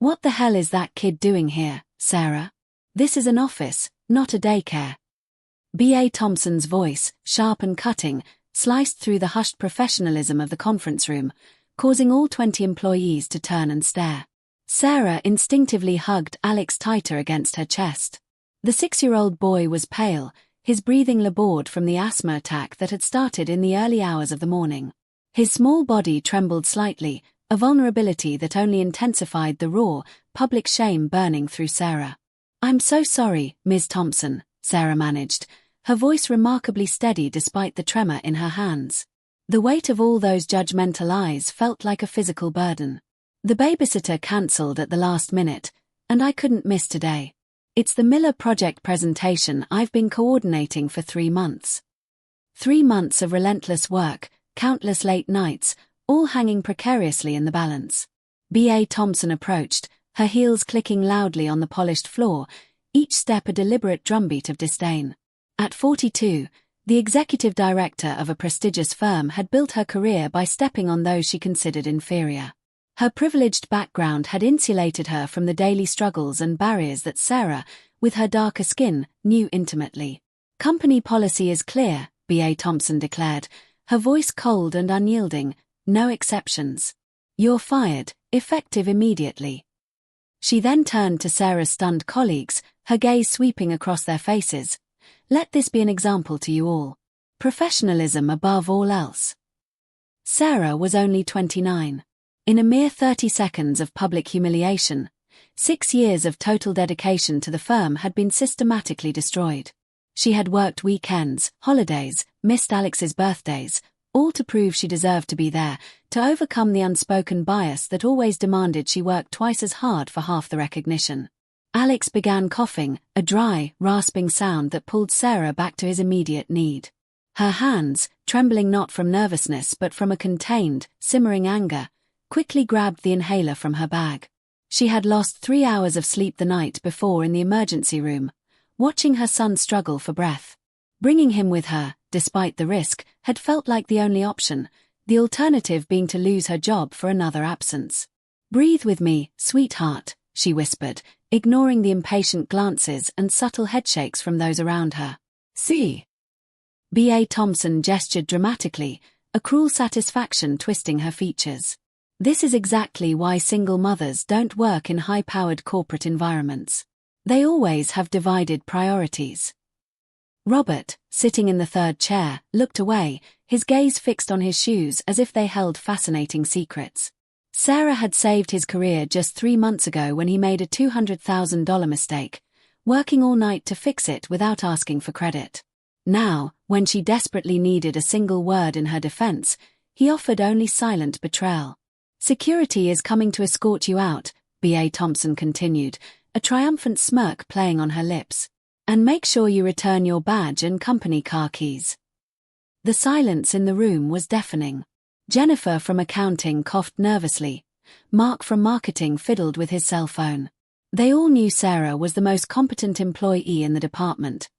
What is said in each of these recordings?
"What the hell is that kid doing here, Sarah? This is an office, not a daycare." B.A. Thompson's voice, sharp and cutting, sliced through the hushed professionalism of the conference room, causing all 20 employees to turn and stare. Sarah instinctively hugged Alex tighter against her chest. The 6-year-old boy was pale, his breathing labored from the asthma attack that had started in the early hours of the morning. His small body trembled slightly, a vulnerability that only intensified the raw, public shame burning through Sarah. "I'm so sorry, Ms. Thompson," Sarah managed, her voice remarkably steady despite the tremor in her hands. The weight of all those judgmental eyes felt like a physical burden. "The babysitter cancelled at the last minute, and I couldn't miss today. It's the Miller Project presentation I've been coordinating for 3 months. 3 months of relentless work, countless late nights, all hanging precariously in the balance." B.A. Thompson approached, her heels clicking loudly on the polished floor, each step a deliberate drumbeat of disdain. At 42, the executive director of a prestigious firm had built her career by stepping on those she considered inferior. Her privileged background had insulated her from the daily struggles and barriers that Sarah, with her darker skin, knew intimately. "Company policy is clear," B.A. Thompson declared, her voice cold and unyielding, "no exceptions. You're fired, effective immediately." She then turned to Sarah's stunned colleagues, her gaze sweeping across their faces. "Let this be an example to you all. Professionalism above all else." Sarah was only 29. In a mere 30 seconds of public humiliation, 6 years of total dedication to the firm had been systematically destroyed. She had worked weekends, holidays, missed Alex's birthdays, all to prove she deserved to be there, to overcome the unspoken bias that always demanded she work twice as hard for half the recognition. Alex began coughing, a dry, rasping sound that pulled Sarah back to his immediate need. Her hands, trembling not from nervousness but from a contained, simmering anger, quickly grabbed the inhaler from her bag. She had lost 3 hours of sleep the night before in the emergency room, watching her son struggle for breath. Bringing him with her, despite the risk, had felt like the only option, the alternative being to lose her job for another absence. "Breathe with me, sweetheart," she whispered, ignoring the impatient glances and subtle headshakes from those around her. "See?" B.A. Thompson gestured dramatically, a cruel satisfaction twisting her features. "This is exactly why single mothers don't work in high-powered corporate environments. They always have divided priorities." Robert, sitting in the third chair, looked away, his gaze fixed on his shoes as if they held fascinating secrets. Sarah had saved his career just 3 months ago when he made a $200,000 mistake, working all night to fix it without asking for credit. Now, when she desperately needed a single word in her defense, he offered only silent betrayal. "Security is coming to escort you out," B.A. Thompson continued, a triumphant smirk playing on her lips. "And make sure you return your badge and company car keys." The silence in the room was deafening. Jennifer from accounting coughed nervously. Mark from marketing fiddled with his cell phone. They all knew Sarah was the most competent employee in the department.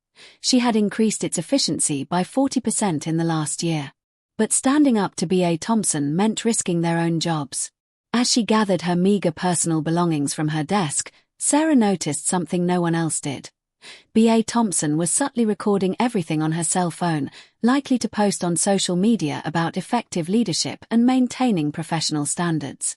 She had increased its efficiency by 40% in the last year. But standing up to B.A. Thompson meant risking their own jobs. As she gathered her meager personal belongings from her desk, Sarah noticed something no one else did. B.A. Thompson was subtly recording everything on her cell phone, likely to post on social media about effective leadership and maintaining professional standards.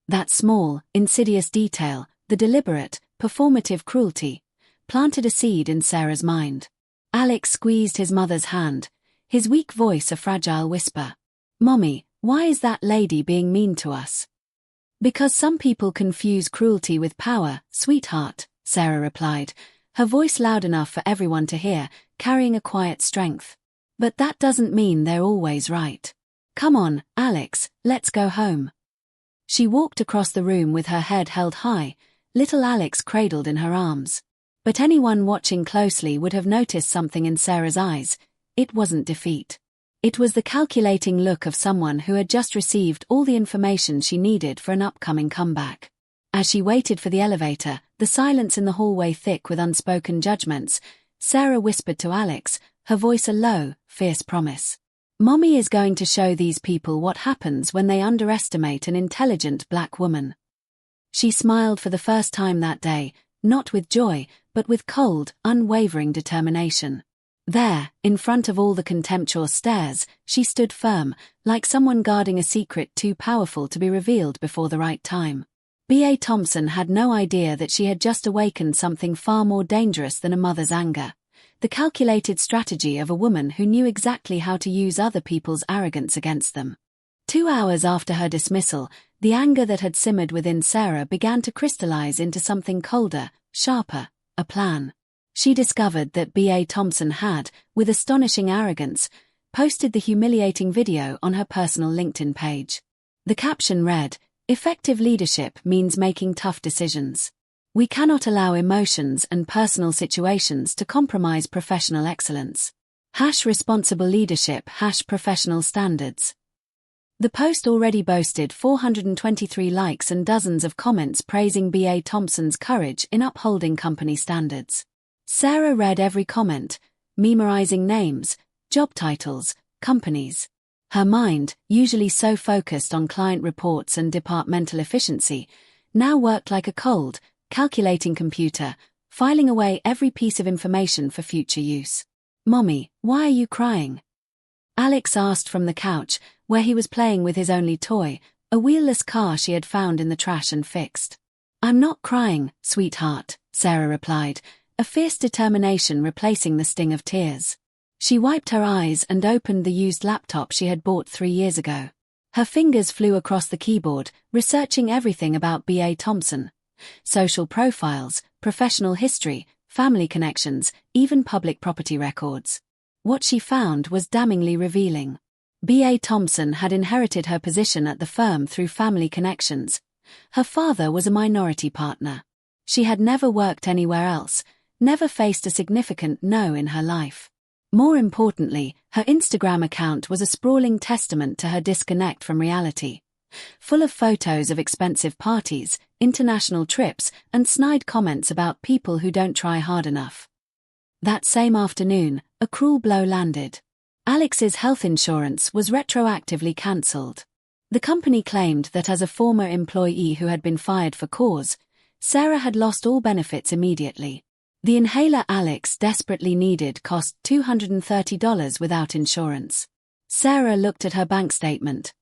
That small, insidious detail, the deliberate, performative cruelty, planted a seed in Sarah's mind. Alex squeezed his mother's hand, his weak voice a fragile whisper. "Mommy, why is that lady being mean to us?" "Because some people confuse cruelty with power, sweetheart," Sarah replied, her voice loud enough for everyone to hear, carrying a quiet strength. "But that doesn't mean they're always right. Come on, Alex, let's go home." She walked across the room with her head held high, little Alex cradled in her arms. But anyone watching closely would have noticed something in Sarah's eyes. It wasn't defeat. It was the calculating look of someone who had just received all the information she needed for an upcoming comeback. As she waited for the elevator, the silence in the hallway thick with unspoken judgments, Sarah whispered to Alex, her voice a low, fierce promise. "Mommy is going to show these people what happens when they underestimate an intelligent black woman." She smiled for the first time that day, not with joy, but with cold, unwavering determination. There, in front of all the contemptuous stares, she stood firm, like someone guarding a secret too powerful to be revealed before the right time. B.A. Thompson had no idea that she had just awakened something far more dangerous than a mother's anger. The calculated strategy of a woman who knew exactly how to use other people's arrogance against them. 2 hours after her dismissal, the anger that had simmered within Sarah began to crystallize into something colder, sharper, a plan. She discovered that B.A. Thompson had, with astonishing arrogance, posted the humiliating video on her personal LinkedIn page. The caption read, "Effective leadership means making tough decisions. We cannot allow emotions and personal situations to compromise professional excellence. #responsible leadership #professional standards." The post already boasted 423 likes and dozens of comments praising B.A. Thompson's courage in upholding company standards. Sarah read every comment, memorizing names, job titles, companies. Her mind, usually so focused on client reports and departmental efficiency, now worked like a cold, calculating computer, filing away every piece of information for future use. "Mommy, why are you crying?" Alex asked from the couch, where he was playing with his only toy, a wheelless car she had found in the trash and fixed. "I'm not crying, sweetheart," Sarah replied, a fierce determination replacing the sting of tears. She wiped her eyes and opened the used laptop she had bought 3 years ago. Her fingers flew across the keyboard, researching everything about B.A. Thompson. Social profiles, professional history, family connections, even public property records. What she found was damningly revealing. B.A. Thompson had inherited her position at the firm through family connections. Her father was a minority partner. She had never worked anywhere else, never faced a significant no in her life. More importantly, her Instagram account was a sprawling testament to her disconnect from reality. Full of photos of expensive parties, international trips, and snide comments about people who don't try hard enough. That same afternoon, a cruel blow landed. Alex's health insurance was retroactively cancelled. The company claimed that as a former employee who had been fired for cause, Sarah had lost all benefits immediately. The inhaler Alex desperately needed cost $230 without insurance. Sarah looked at her bank statement.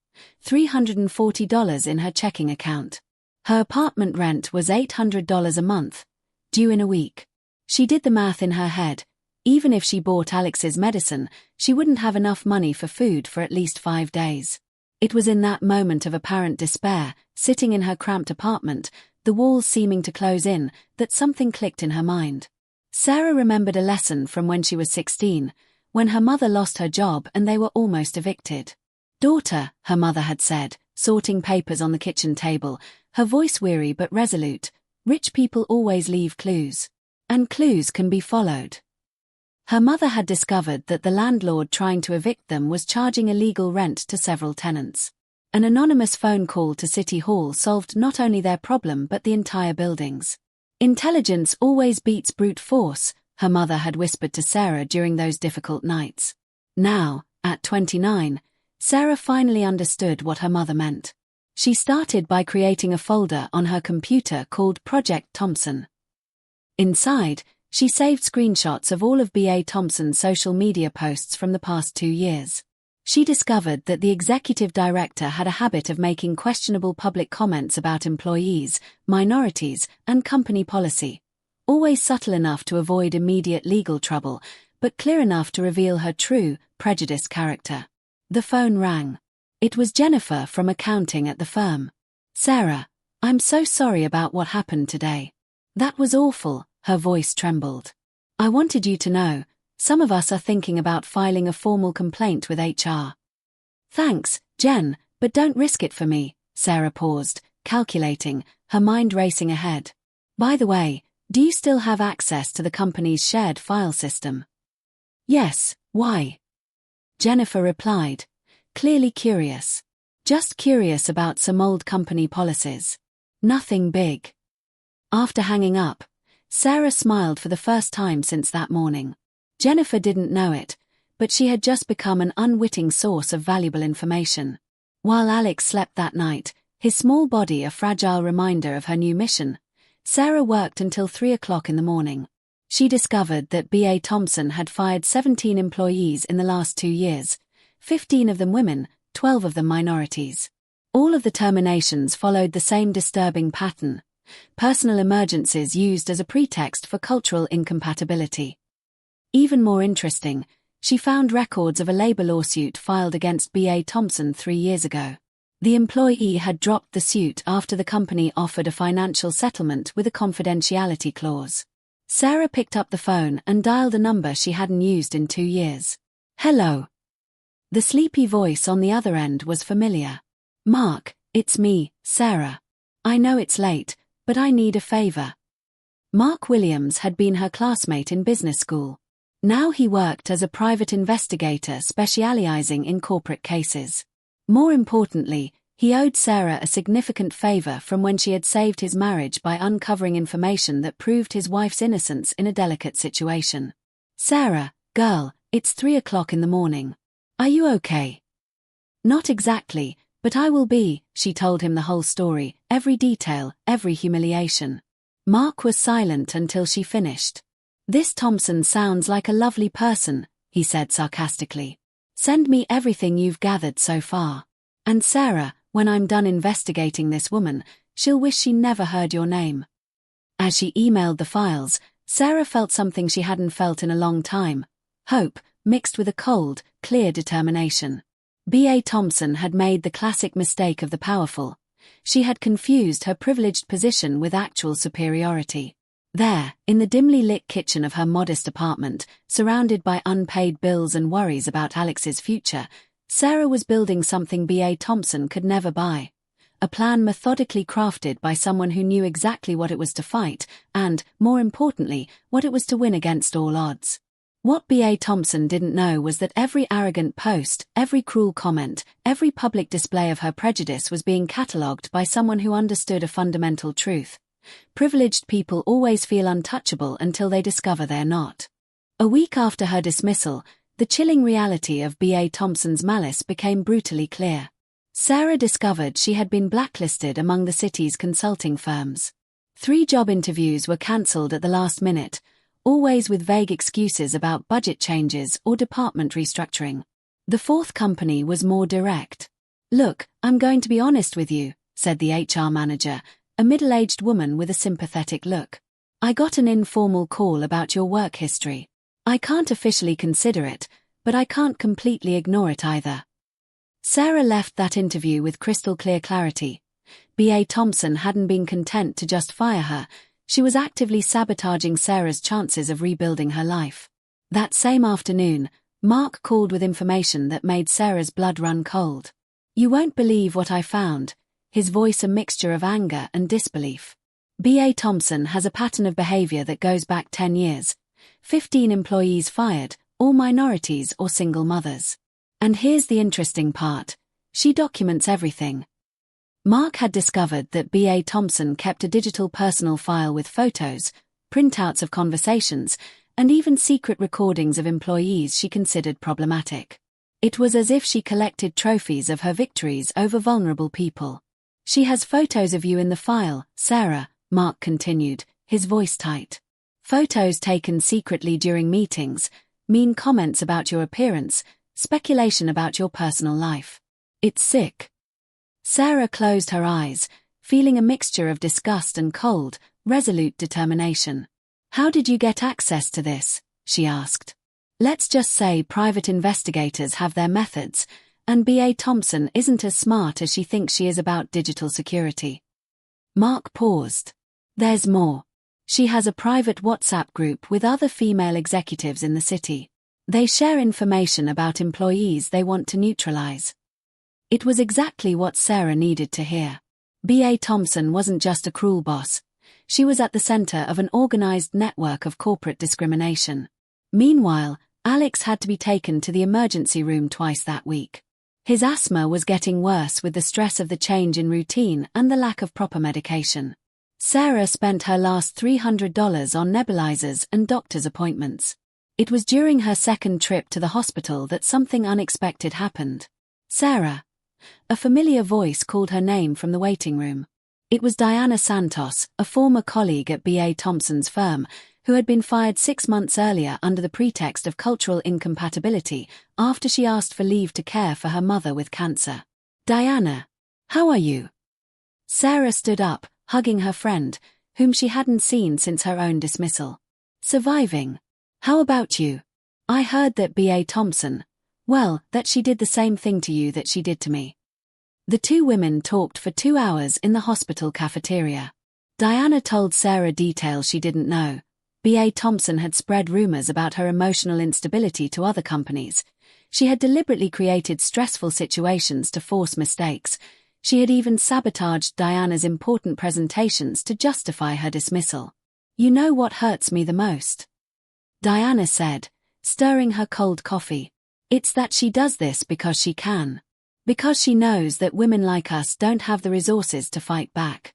$340 in her checking account. Her apartment rent was $800 a month, due in a week. She did the math in her head. Even if she bought Alex's medicine, she wouldn't have enough money for food for at least 5 days. It was in that moment of apparent despair, sitting in her cramped apartment, the walls seeming to close in, that something clicked in her mind. Sarah remembered a lesson from when she was 16, when her mother lost her job and they were almost evicted. "Daughter," her mother had said, sorting papers on the kitchen table, her voice weary but resolute, "rich people always leave clues. And clues can be followed." Her mother had discovered that the landlord trying to evict them was charging illegal rent to several tenants. An anonymous phone call to City Hall solved not only their problem but the entire building's. "Intelligence always beats brute force," her mother had whispered to Sarah during those difficult nights. Now, at 29, Sarah finally understood what her mother meant. She started by creating a folder on her computer called Project Thompson. Inside, she saved screenshots of all of B.A. Thompson's social media posts from the past 2 years. She discovered that the executive director had a habit of making questionable public comments about employees, minorities, and company policy. Always subtle enough to avoid immediate legal trouble, but clear enough to reveal her true, prejudiced character. The phone rang. It was Jennifer from accounting at the firm. "Sarah, I'm so sorry about what happened today. That was awful," her voice trembled. "I wanted you to know, some of us are thinking about filing a formal complaint with HR." "Thanks, Jen, but don't risk it for me," Sarah paused, calculating, her mind racing ahead. "By the way, do you still have access to the company's shared file system?" "Yes, why?" Jennifer replied, clearly curious. "Just curious about some old company policies. Nothing big." After hanging up, Sarah smiled for the first time since that morning. Jennifer didn't know it, but she had just become an unwitting source of valuable information. While Alex slept that night, his small body a fragile reminder of her new mission, Sarah worked until 3 o'clock in the morning. She discovered that B.A. Thompson had fired 17 employees in the last 2 years, 15 of them women, 12 of them minorities. All of the terminations followed the same disturbing pattern: personal emergencies used as a pretext for cultural incompatibility. Even more interesting, she found records of a labor lawsuit filed against B.A. Thompson 3 years ago. The employee had dropped the suit after the company offered a financial settlement with a confidentiality clause. Sarah picked up the phone and dialed a number she hadn't used in 2 years. "Hello." The sleepy voice on the other end was familiar. "Mark, it's me, Sarah. I know it's late, but I need a favor." Mark Williams had been her classmate in business school. Now he worked as a private investigator specializing in corporate cases. More importantly, he owed Sarah a significant favor from when she had saved his marriage by uncovering information that proved his wife's innocence in a delicate situation. "Sarah, girl, it's 3 o'clock in the morning. Are you okay?" "Not exactly, but I will be," she told him the whole story, every detail, every humiliation. Mark was silent until she finished. "This Thompson sounds like a lovely person," he said sarcastically. "Send me everything you've gathered so far. And Sarah, when I'm done investigating this woman, she'll wish she never heard your name." As she emailed the files, Sarah felt something she hadn't felt in a long time: hope, mixed with a cold, clear determination. B.A. Thompson had made the classic mistake of the powerful. She had confused her privileged position with actual superiority. There, in the dimly lit kitchen of her modest apartment, surrounded by unpaid bills and worries about Alex's future, Sarah was building something B.A. Thompson could never buy. A plan methodically crafted by someone who knew exactly what it was to fight, and, more importantly, what it was to win against all odds. What B.A. Thompson didn't know was that every arrogant post, every cruel comment, every public display of her prejudice was being catalogued by someone who understood a fundamental truth. Privileged people always feel untouchable until they discover they're not. A week after her dismissal, the chilling reality of B.A. Thompson's malice became brutally clear. Sarah discovered she had been blacklisted among the city's consulting firms. 3 job interviews were cancelled at the last minute, always with vague excuses about budget changes or department restructuring. The 4th company was more direct. "Look, I'm going to be honest with you," said the HR manager, a middle-aged woman with a sympathetic look. "I got an informal call about your work history. I can't officially consider it, but I can't completely ignore it either." Sarah left that interview with crystal clear clarity. B.A. Thompson hadn't been content to just fire her. She was actively sabotaging Sarah's chances of rebuilding her life. That same afternoon, Mark called with information that made Sarah's blood run cold. "You won't believe what I found," his voice a mixture of anger and disbelief. B.A. Thompson has a pattern of behavior that goes back 10 years. 15 employees fired, all minorities or single mothers. And here's the interesting part: she documents everything. Mark had discovered that B.A. Thompson kept a digital personal file with photos, printouts of conversations, and even secret recordings of employees she considered problematic. It was as if she collected trophies of her victories over vulnerable people. "She has photos of you in the file, Sarah," Mark continued, his voice tight. "Photos taken secretly during meetings, mean comments about your appearance, speculation about your personal life. It's sick." Sarah closed her eyes, feeling a mixture of disgust and cold, resolute determination. "How did you get access to this?" she asked. "Let's just say private investigators have their methods, and B.A. Thompson isn't as smart as she thinks she is about digital security." Mark paused. "There's more. She has a private WhatsApp group with other female executives in the city. They share information about employees they want to neutralize." It was exactly what Sarah needed to hear. B.A. Thompson wasn't just a cruel boss. She was at the center of an organized network of corporate discrimination. Meanwhile, Alex had to be taken to the emergency room twice that week. His asthma was getting worse with the stress of the change in routine and the lack of proper medication. Sarah spent her last $300 on nebulizers and doctor's appointments. It was during her second trip to the hospital that something unexpected happened. "Sarah, a familiar voice called her name from the waiting room. It was Diana Santos, a former colleague at B.A. Thompson's firm, who had been fired 6 months earlier under the pretext of cultural incompatibility after she asked for leave to care for her mother with cancer. "Diana, how are you?" Sarah stood up, hugging her friend, whom she hadn't seen since her own dismissal. "Surviving. How about you? I heard that B.A. Thompson, well, that she did the same thing to you that she did to me." The two women talked for 2 hours in the hospital cafeteria. Diana told Sarah details she didn't know. B.A. Thompson had spread rumors about her emotional instability to other companies. She had deliberately created stressful situations to force mistakes. She had even sabotaged Diana's important presentations to justify her dismissal. "You know what hurts me the most?" Diana said, stirring her cold coffee. "It's that she does this because she can. Because she knows that women like us don't have the resources to fight back."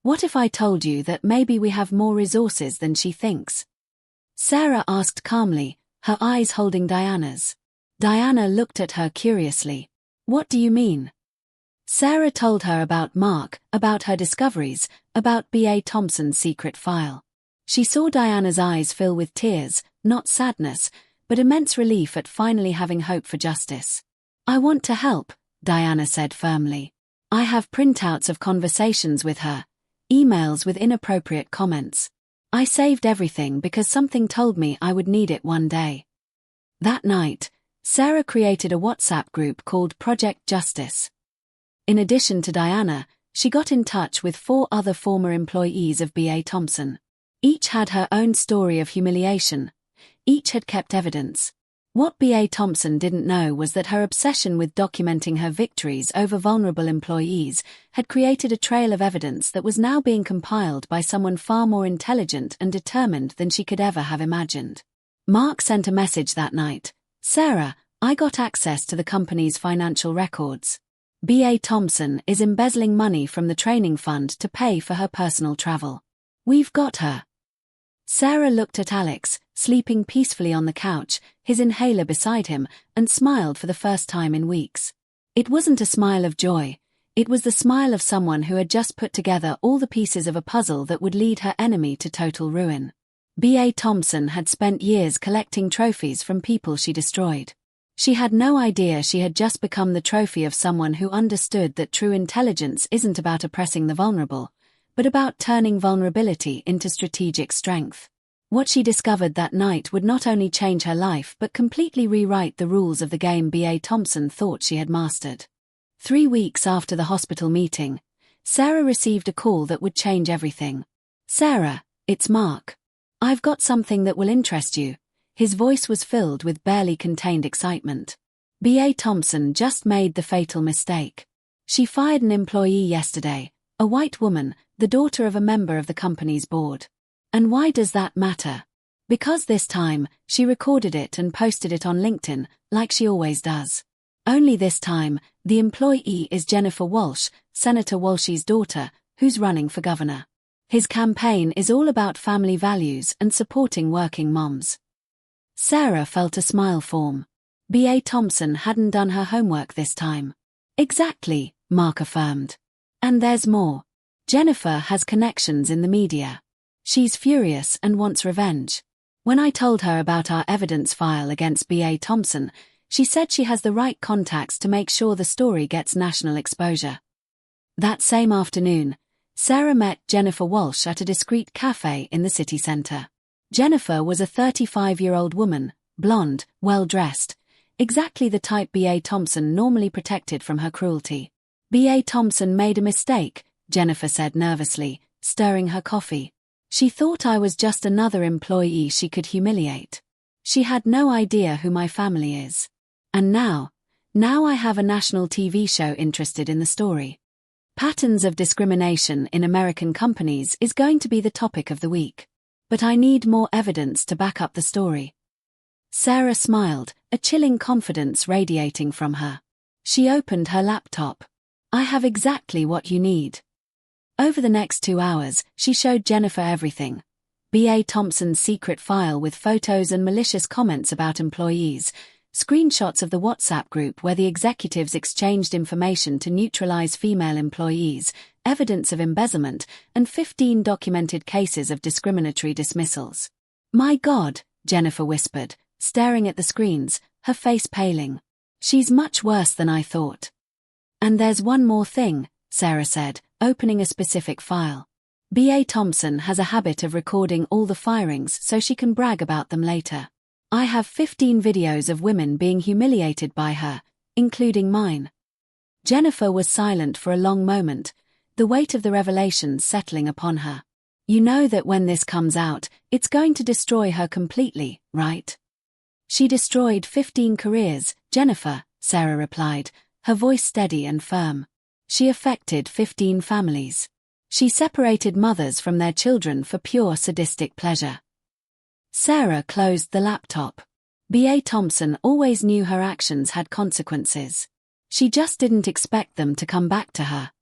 "What if I told you that maybe we have more resources than she thinks?" Sarah asked calmly, her eyes holding Diana's. Diana looked at her curiously. "What do you mean?" Sarah told her about Mark, about her discoveries, about B.A. Thompson's secret file. She saw Diana's eyes fill with tears, not sadness, but immense relief at finally having hope for justice. "I want to help," Diana said firmly. "I have printouts of conversations with her, emails with inappropriate comments. I saved everything because something told me I would need it one day." That night, Sarah created a WhatsApp group called Project Justice. In addition to Diana, she got in touch with 4 other former employees of B.A. Thompson. Each had her own story of humiliation. Each had kept evidence. What B.A. Thompson didn't know was that her obsession with documenting her victories over vulnerable employees had created a trail of evidence that was now being compiled by someone far more intelligent and determined than she could ever have imagined. Mark sent a message that night. "Sarah, I got access to the company's financial records. B.A. Thompson is embezzling money from the training fund to pay for her personal travel. We've got her." Sarah looked at Alex, sleeping peacefully on the couch, his inhaler beside him, and smiled for the first time in weeks. It wasn't a smile of joy. It was the smile of someone who had just put together all the pieces of a puzzle that would lead her enemy to total ruin. B.A. Thompson had spent years collecting trophies from people she destroyed. She had no idea she had just become the trophy of someone who understood that true intelligence isn't about oppressing the vulnerable, but about turning vulnerability into strategic strength. What she discovered that night would not only change her life but completely rewrite the rules of the game B.A. Thompson thought she had mastered. 3 weeks after the hospital meeting, Sarah received a call that would change everything. "Sarah, it's Mark. I've got something that will interest you." His voice was filled with barely contained excitement. B.A. Thompson just made the fatal mistake. She fired an employee yesterday, a white woman, the daughter of a member of the company's board. And why does that matter? Because this time, she recorded it and posted it on LinkedIn, like she always does. Only this time, the employee is Jennifer Walsh, Senator Walsh's daughter, who's running for governor. His campaign is all about family values and supporting working moms. Sarah felt a smile form. B.A. Thompson hadn't done her homework this time. "Exactly," Mark affirmed. "And there's more. Jennifer has connections in the media. She's furious and wants revenge. When I told her about our evidence file against B.A. Thompson, she said she has the right contacts to make sure the story gets national exposure." That same afternoon, Sarah met Jennifer Walsh at a discreet cafe in the city center. Jennifer was a 35-year-old woman, blonde, well-dressed, exactly the type B.A. Thompson normally protected from her cruelty. "B.A. Thompson made a mistake," Jennifer said nervously, stirring her coffee. "She thought I was just another employee she could humiliate. She had no idea who my family is. And now I have a national TV show interested in the story. Patterns of discrimination in American companies is going to be the topic of the week. But I need more evidence to back up the story." Sarah smiled, a chilling confidence radiating from her. She opened her laptop. "I have exactly what you need." Over the next 2 hours, she showed Jennifer everything. B.A. Thompson's secret file with photos and malicious comments about employees, Screenshots of the WhatsApp group where the executives exchanged information to neutralize female employees, evidence of embezzlement, and 15 documented cases of discriminatory dismissals. "My God," Jennifer whispered, staring at the screens, her face paling. "She's much worse than I thought." "And there's one more thing," Sarah said, opening a specific file. B.A. Thompson has a habit of recording all the firings so she can brag about them later. "I have 15 videos of women being humiliated by her, including mine." Jennifer was silent for a long moment, the weight of the revelations settling upon her. "You know that when this comes out, it's going to destroy her completely, right?" "She destroyed 15 careers, Jennifer," Sarah replied, her voice steady and firm. "She affected 15 families. She separated mothers from their children for pure sadistic pleasure." Sarah closed the laptop. B.A. Thompson always knew her actions had consequences. She just didn't expect them to come back to her.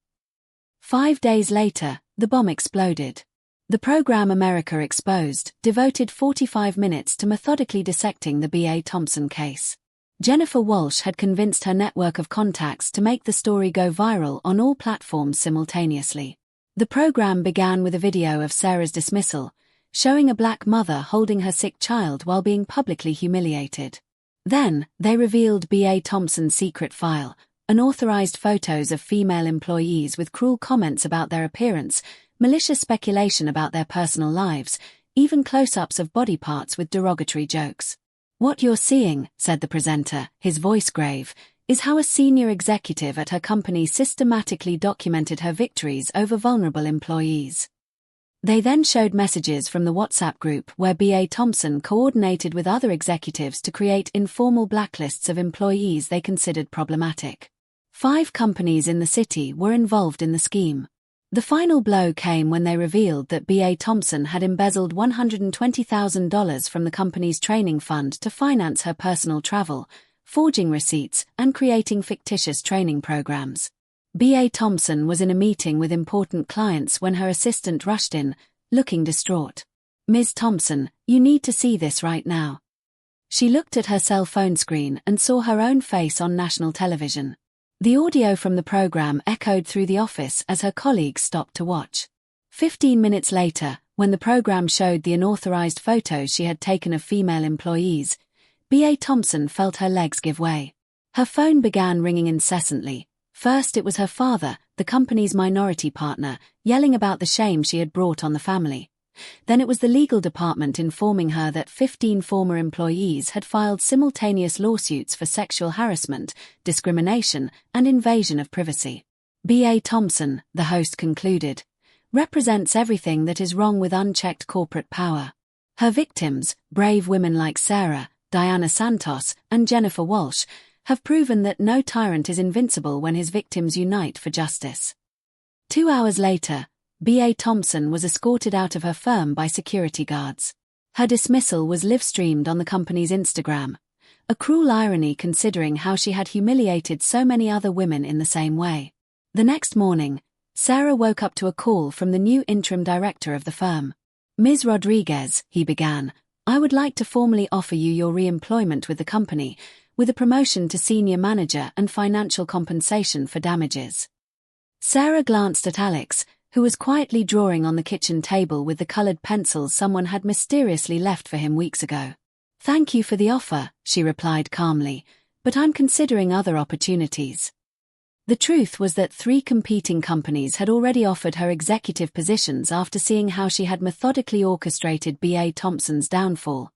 5 days later, the bomb exploded. The program America Exposed devoted 45 minutes to methodically dissecting the B.A. Thompson case. Jennifer Walsh had convinced her network of contacts to make the story go viral on all platforms simultaneously. The program began with a video of Sarah's dismissal, showing a black mother holding her sick child while being publicly humiliated. Then, they revealed B.A. Thompson's secret file, unauthorized photos of female employees with cruel comments about their appearance, malicious speculation about their personal lives, even close-ups of body parts with derogatory jokes. "What you're seeing," said the presenter, his voice grave, "is how a senior executive at her company systematically documented her victories over vulnerable employees." They then showed messages from the WhatsApp group where B.A. Thompson coordinated with other executives to create informal blacklists of employees they considered problematic. 5 companies in the city were involved in the scheme. The final blow came when they revealed that B.A. Thompson had embezzled $120,000 from the company's training fund to finance her personal travel, forging receipts, and creating fictitious training programs. B.A. Thompson was in a meeting with important clients when her assistant rushed in, looking distraught. "Ms. Thompson, you need to see this right now." She looked at her cell phone screen and saw her own face on national television. The audio from the program echoed through the office as her colleagues stopped to watch. 15 minutes later, when the program showed the unauthorized photos she had taken of female employees, B.A. Thompson felt her legs give way. Her phone began ringing incessantly. First it was her father, the company's minority partner, yelling about the shame she had brought on the family. Then it was the legal department informing her that 15 former employees had filed simultaneous lawsuits for sexual harassment, discrimination, and invasion of privacy. B.A. Thompson, the host concluded, represents everything that is wrong with unchecked corporate power. Her victims, brave women like Sarah, Diana Santos, and Jennifer Walsh, have proven that no tyrant is invincible when his victims unite for justice. 2 hours later, B.A. Thompson was escorted out of her firm by security guards. Her dismissal was live-streamed on the company's Instagram, a cruel irony considering how she had humiliated so many other women in the same way. The next morning, Sarah woke up to a call from the new interim director of the firm. "Ms. Rodriguez," he began, "I would like to formally offer you your re-employment with the company, with a promotion to senior manager and financial compensation for damages." Sarah glanced at Alex, who was quietly drawing on the kitchen table with the colored pencils someone had mysteriously left for him weeks ago. "Thank you for the offer," she replied calmly, "but I'm considering other opportunities." The truth was that 3 competing companies had already offered her executive positions after seeing how she had methodically orchestrated B.A. Thompson's downfall.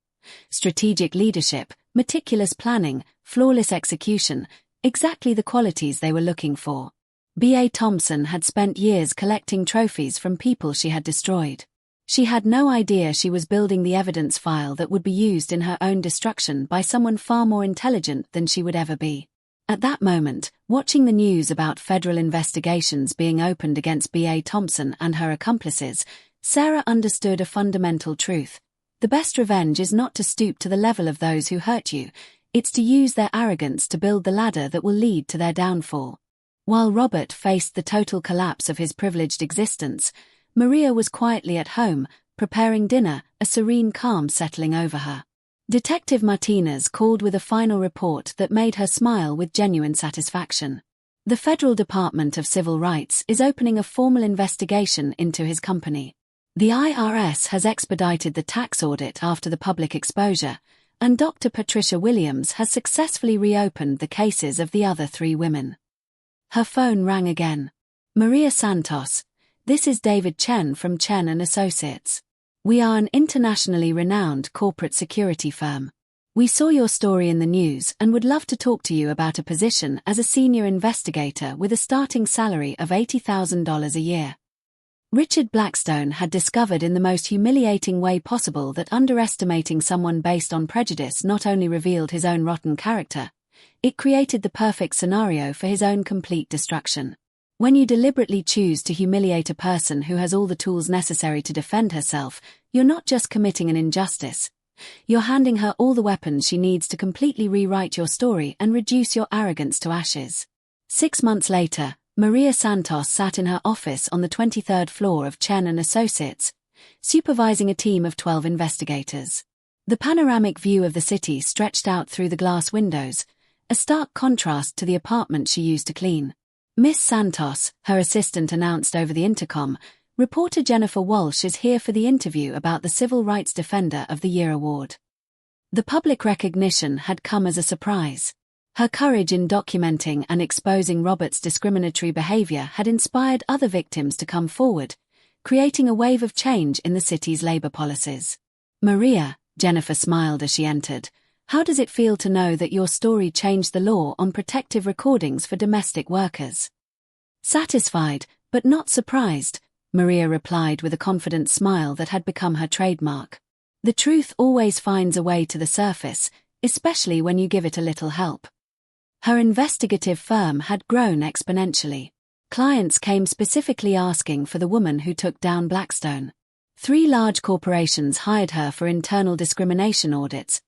Strategic leadership, meticulous planning, flawless execution, exactly the qualities they were looking for. B.A. Thompson had spent years collecting trophies from people she had destroyed. She had no idea she was building the evidence file that would be used in her own destruction by someone far more intelligent than she would ever be. At that moment, watching the news about federal investigations being opened against B.A. Thompson and her accomplices, Sarah understood a fundamental truth. The best revenge is not to stoop to the level of those who hurt you, it's to use their arrogance to build the ladder that will lead to their downfall. While Robert faced the total collapse of his privileged existence, Maria was quietly at home, preparing dinner, a serene calm settling over her. Detective Martinez called with a final report that made her smile with genuine satisfaction. The Federal Department of Civil Rights is opening a formal investigation into his company. The IRS has expedited the tax audit after the public exposure, and Dr. Patricia Williams has successfully reopened the cases of the other 3 women. Her phone rang again. Maria Santos, this is David Chen from Chen & Associates. We are an internationally renowned corporate security firm. We saw your story in the news and would love to talk to you about a position as a senior investigator with a starting salary of $80,000 a year. Richard Blackstone had discovered in the most humiliating way possible that underestimating someone based on prejudice not only revealed his own rotten character, it created the perfect scenario for his own complete destruction. When you deliberately choose to humiliate a person who has all the tools necessary to defend herself, you're not just committing an injustice. You're handing her all the weapons she needs to completely rewrite your story and reduce your arrogance to ashes. 6 months later, Maria Santos sat in her office on the 23rd floor of Chen & Associates, supervising a team of 12 investigators. The panoramic view of the city stretched out through the glass windows, a stark contrast to the apartment she used to clean. Miss Santos, her assistant announced over the intercom, reporter Jennifer Walsh is here for the interview about the Civil Rights Defender of the Year award. The public recognition had come as a surprise. Her courage in documenting and exposing Robert's discriminatory behavior had inspired other victims to come forward, creating a wave of change in the city's labor policies. Maria, Jennifer smiled as she entered, how does it feel to know that your story changed the law on protective recordings for domestic workers? Satisfied, but not surprised, Maria replied with a confident smile that had become her trademark. The truth always finds a way to the surface, especially when you give it a little help. Her investigative firm had grown exponentially. Clients came specifically asking for the woman who took down Blackstone. 3 large corporations hired her for internal discrimination audits,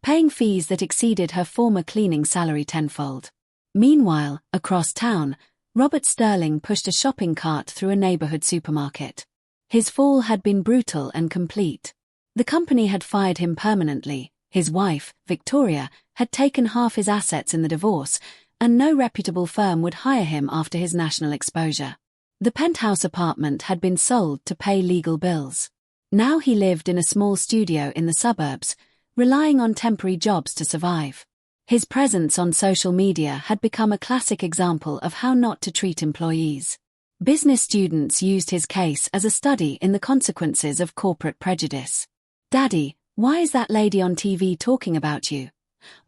paying fees that exceeded her former cleaning salary tenfold. Meanwhile, across town, Robert Sterling pushed a shopping cart through a neighborhood supermarket. His fall had been brutal and complete. The company had fired him permanently, his wife, Victoria, had taken half his assets in the divorce, and no reputable firm would hire him after his national exposure. The penthouse apartment had been sold to pay legal bills. Now he lived in a small studio in the suburbs, relying on temporary jobs to survive. His presence on social media had become a classic example of how not to treat employees. Business students used his case as a study in the consequences of corporate prejudice. "Daddy, why is that lady on TV talking about you?"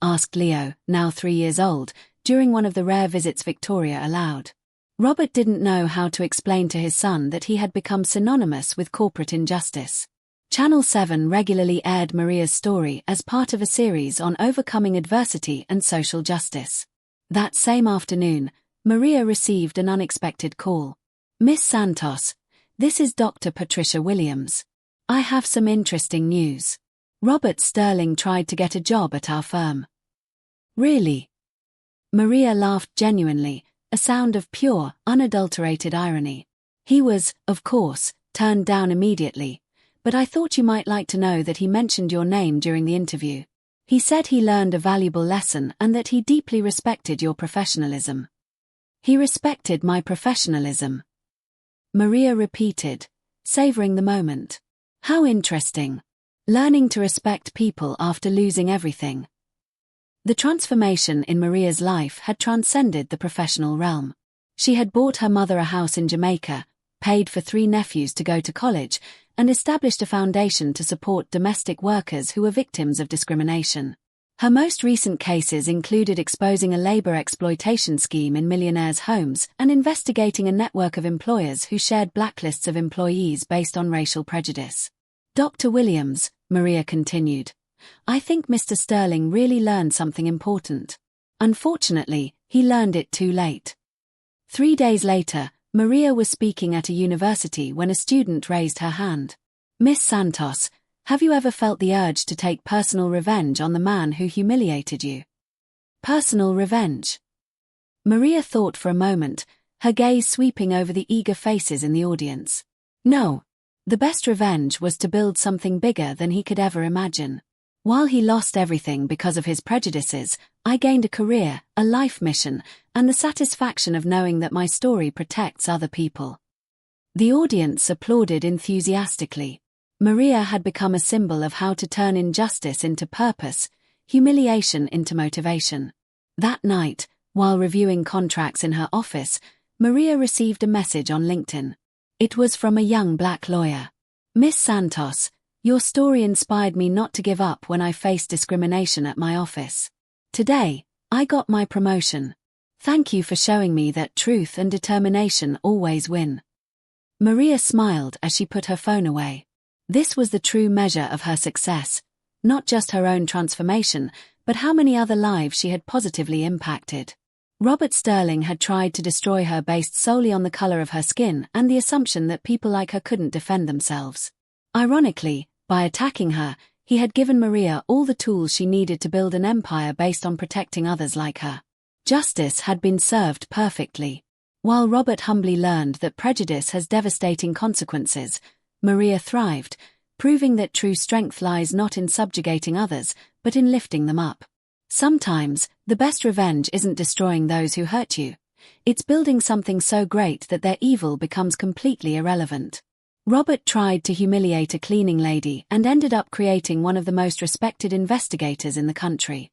asked Leo, now 3 years old, during one of the rare visits Victoria allowed. Robert didn't know how to explain to his son that he had become synonymous with corporate injustice. Channel 7 regularly aired Maria's story as part of a series on overcoming adversity and social justice. That same afternoon, Maria received an unexpected call. "Miss Santos, this is Dr. Patricia Williams. I have some interesting news. Robert Sterling tried to get a job at our firm." "Really?" Maria laughed genuinely, a sound of pure, unadulterated irony. "He was, of course, turned down immediately, but I thought you might like to know that he mentioned your name during the interview. He said he learned a valuable lesson and that he deeply respected your professionalism." "He respected my professionalism?" Maria repeated, savoring the moment. "How interesting. Learning to respect people after losing everything." The transformation in Maria's life had transcended the professional realm. She had bought her mother a house in Jamaica, paid for 3 nephews to go to college, and established a foundation to support domestic workers who were victims of discrimination. Her most recent cases included exposing a labor exploitation scheme in millionaires' homes and investigating a network of employers who shared blacklists of employees based on racial prejudice. "Dr. Williams," Maria continued, "I think Mr. Sterling really learned something important. Unfortunately, he learned it too late." 3 days later, Maria was speaking at a university when a student raised her hand. "Miss Santos, have you ever felt the urge to take personal revenge on the man who humiliated you?" "Personal revenge?" Maria thought for a moment, her gaze sweeping over the eager faces in the audience. "No. The best revenge was to build something bigger than he could ever imagine. While he lost everything because of his prejudices, I gained a career, a life mission, and the satisfaction of knowing that my story protects other people." The audience applauded enthusiastically. Maria had become a symbol of how to turn injustice into purpose, humiliation into motivation. That night, while reviewing contracts in her office, Maria received a message on LinkedIn. It was from a young black lawyer. "Miss Santos, your story inspired me not to give up when I faced discrimination at my office. Today, I got my promotion. Thank you for showing me that truth and determination always win." Maria smiled as she put her phone away. This was the true measure of her success, not just her own transformation, but how many other lives she had positively impacted. Robert Sterling had tried to destroy her based solely on the color of her skin and the assumption that people like her couldn't defend themselves. Ironically, by attacking her, he had given Maria all the tools she needed to build an empire based on protecting others like her. Justice had been served perfectly. While Robert humbly learned that prejudice has devastating consequences, Maria thrived, proving that true strength lies not in subjugating others, but in lifting them up. Sometimes, the best revenge isn't destroying those who hurt you. It's building something so great that their evil becomes completely irrelevant. Robert tried to humiliate a cleaning lady and ended up creating one of the most respected investigators in the country.